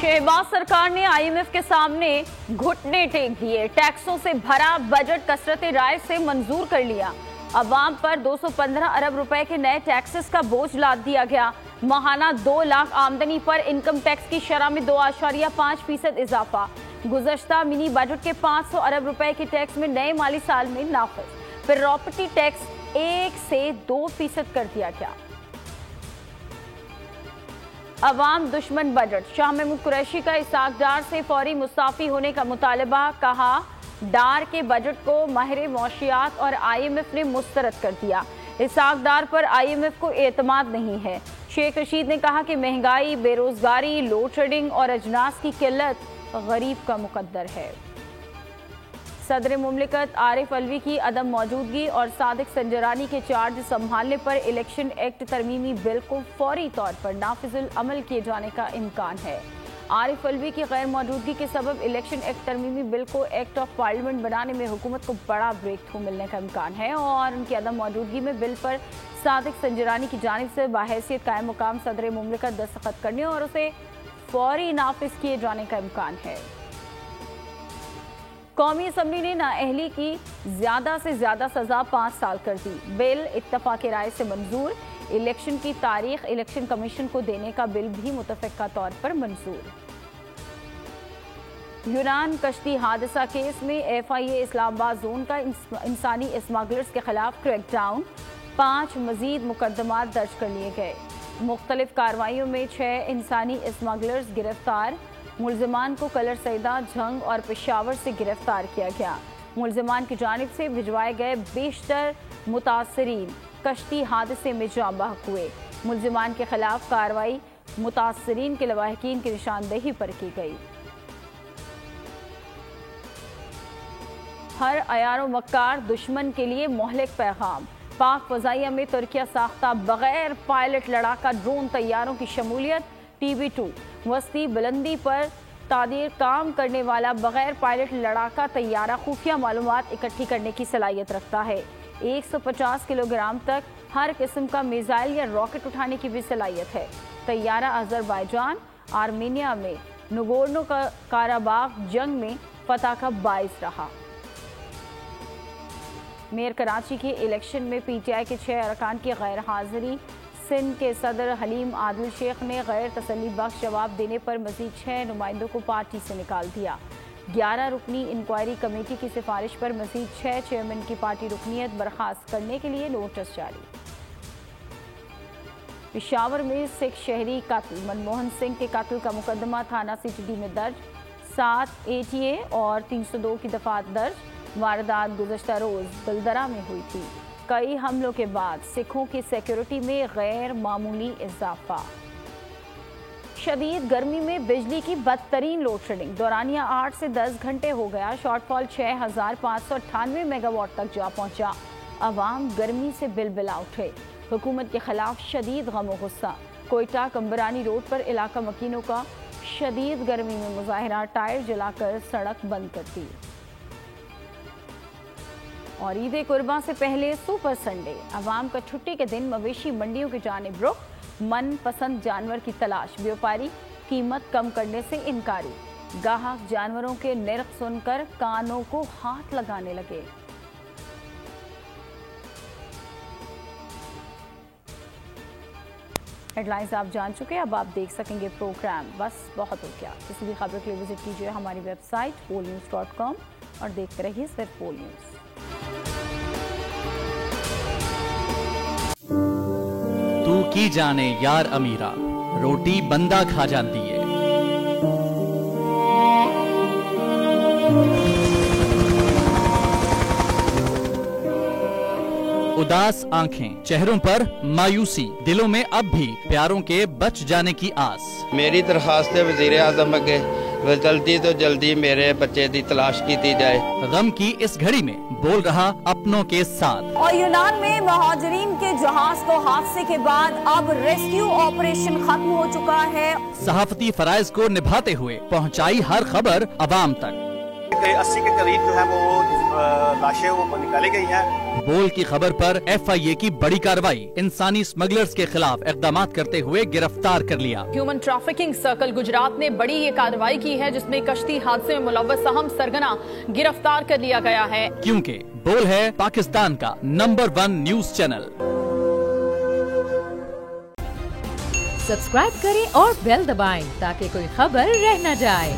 शहबाज सरकार ने आईएमएफ के सामने घुटने टेक दिए। टैक्सों से भरा बजट कसरत राय से मंजूर कर लिया। अवाम पर 215 अरब रुपए के नए टैक्सेस का बोझ लाद दिया गया। माहाना 2 लाख आमदनी पर इनकम टैक्स की शरह में 2.5% इजाफा। गुज़श्ता मिनी बजट के 500 अरब रुपए के टैक्स में नए माली साल में नाफिज। फिर प्रॉपर्टी टैक्स 1 से 2% कर दिया गया। अवाम दुश्मन बजट। शाह महमूद कुरैशी का इसाक डार से फौरी मुस्ताफी होने का मुतालबा। कहा डार के बजट को माहिर मौशियात और आईएमएफ ने मुस्तरद कर दिया। इसाक डार पर आईएमएफ को एतमाद नहीं है। शेख रशीद ने कहा कि महंगाई, बेरोजगारी, लोड शेडिंग और अजनास की किल्लत गरीब का मुकद्दर है। सदर मुमलिकत आरिफ अलवी की अदम मौजूदगी और सादिक संजरानी के चार्ज संभालने पर इलेक्शन एक्ट तरमीमी बिल को फौरी तौर पर नाफिजुल अमल किए जाने का इम्कान है। आरिफ अलवी की गैर मौजूदगी के सबब इलेक्शन एक्ट तरमीमी बिल को एक्ट ऑफ पार्लियामेंट बनाने में हुकूमत को बड़ा ब्रेक थ्रू मिलने का इम्कान है और उनकी अदम मौजूदगी में बिल पर सादिक संजरानी की जानिब से बाहैसियत कायम मुकाम सदर मुमलिकत दस्तखत करने और उसे फौरी नाफिज किए जाने का इम्कान है। कौमी असम्बली ने नाअहली की ज्यादा से ज्यादा सजा 5 साल कर दी। बिल इत्तफाक राय से मंजूर। इलेक्शन की तारीख इलेक्शन कमीशन को देने का बिल भी मुतफ़िक़ा तौर पर मंजूर। यूनान कश्ती हादसा केस में FIA इस्लामाबाद जोन का इंसानी स्मगलर्स के खिलाफ क्रैकडाउन। 5 मजीद मुकदमात दर्ज कर लिए गए। मुख्तलिफ कार्रवाइयों में 6 इंसानी स्मगलर्स गिरफ्तार। मुल्ज़िमान को कलर सैदा, झंग और पेशावर से गिरफ्तार किया गया। मुल्ज़िमान की जानिब से भिजवाए गए बेशतर मुतासरीन कश्ती हादसे में जाँ बहक हुए। मुल्ज़िमान के खिलाफ कार्रवाई मुतासरीन के लवाहिकीन की निशानदेही पर की गई। हर अयारो मक्कार दुश्मन के लिए मोहलिक पैगाम। पाक फ़ज़ाइया में तुर्किया साख्ता बगैर पायलट लड़ाका ड्रोन तैयारों की शमूलियत। TB2 वस्ती बुलंदी पर तादीर काम करने वाला बगैर पायलट लड़ाका तैयारा खुफिया मालूमात इकट्ठी करने की सलाहियत रखता है। 150 किलोग्राम तक हर किस्म का मिसाइल या रॉकेट उठाने की भी सलाहियत है। तैयारा अजरबैजान, आर्मीनिया में नगोर्नो काराबाग जंग में फतह का बाइस रहा। मेयर कराची के इलेक्शन में PTI के 6 अरकान की गैर हाजिरी। सिंध के सदर हलीम आदिल शेख ने गैर तसल्ली बख्श जवाब देने पर मजीद 6 नुमाइंदों को पार्टी से निकाल दिया। 11 रुकनी इंक्वायरी कमेटी की सिफारिश पर मजीद 6 चेयरमैन की पार्टी रुकनीत बर्खास्त करने के लिए नोटिस जारी। पेशावर में सिख शहरी कातिल मनमोहन सिंह के कातिल का मुकदमा थाना CTD में दर्ज। 7 ATA और 302 की दफात दर्ज। वारदात गुज़श्ता रोज दलदरा में हुई थी। कई हमलों के बाद सिखों की सिक्योरिटी में गैर मामूली इजाफा। शदीद गर्मी में बिजली की बदतरीन लोड शेडिंग। दौरानिया 8 से 10 घंटे हो गया। शॉर्टफॉल 6598 मेगावाट तक जा पहुंचा। अवाम गर्मी से बिलबिला उठे। हुकूमत के खिलाफ शदीद गम गुस्सा। कोयटा कंबरानी रोड पर इलाका मकीनों का शदीद गर्मी में मुजाहिरा। टायर जलाकर सड़क बंद कर दी। और ईद कुर्बान से पहले सुपर संडे। अवाम का छुट्टी के दिन मवेशी मंडियों की जानिब रुख। मन पसंद जानवर की तलाश। व्यापारी कीमत कम करने से इनकारी। गाहक जानवरों के निर्ख सुनकर कानों को हाथ लगाने लगे। हेडलाइंस आप जान चुके। अब आप देख सकेंगे प्रोग्राम। बस बहुत हो गया। किसी भी खबर के लिए विजिट कीजिए हमारी वेबसाइट polnews.com और देखते रहिए सिर्फ पोल न्यूज़। तू की जाने यार अमीरा, रोटी बंदा खा जाती है। उदास आंखें, चेहरों पर मायूसी, दिलों में अब भी प्यारों के बच जाने की आस। मेरी दरखास्त है वज़ीर आज़म अगे जल्दी तो जल्दी मेरे बच्चे की तलाश की जाए। गम की इस घड़ी में बोल रहा अपनों के साथ। और यूनान में महाजरीन के जहाज को हादसे के बाद अब रेस्क्यू ऑपरेशन खत्म हो चुका है। सहाफती फराइज को निभाते हुए पहुंचाई हर खबर अवाम तक। 80 के करीब जो है वो लाशें वो निकाली गई हैं। बोल की खबर पर FIA की बड़ी कार्रवाई, इंसानी स्मगलर्स के खिलाफ इक़दाम करते हुए गिरफ्तार कर लिया। ह्यूमन ट्रैफिकिंग सर्कल गुजरात ने बड़ी ये कार्रवाई की है, जिसमें कश्ती हादसे में मुलव्वस अहम सरगना गिरफ्तार कर लिया गया है। क्योंकि बोल है पाकिस्तान का नंबर 1 न्यूज चैनल। सब्सक्राइब करें और बेल दबाएं ताकि कोई खबर रह न जाए।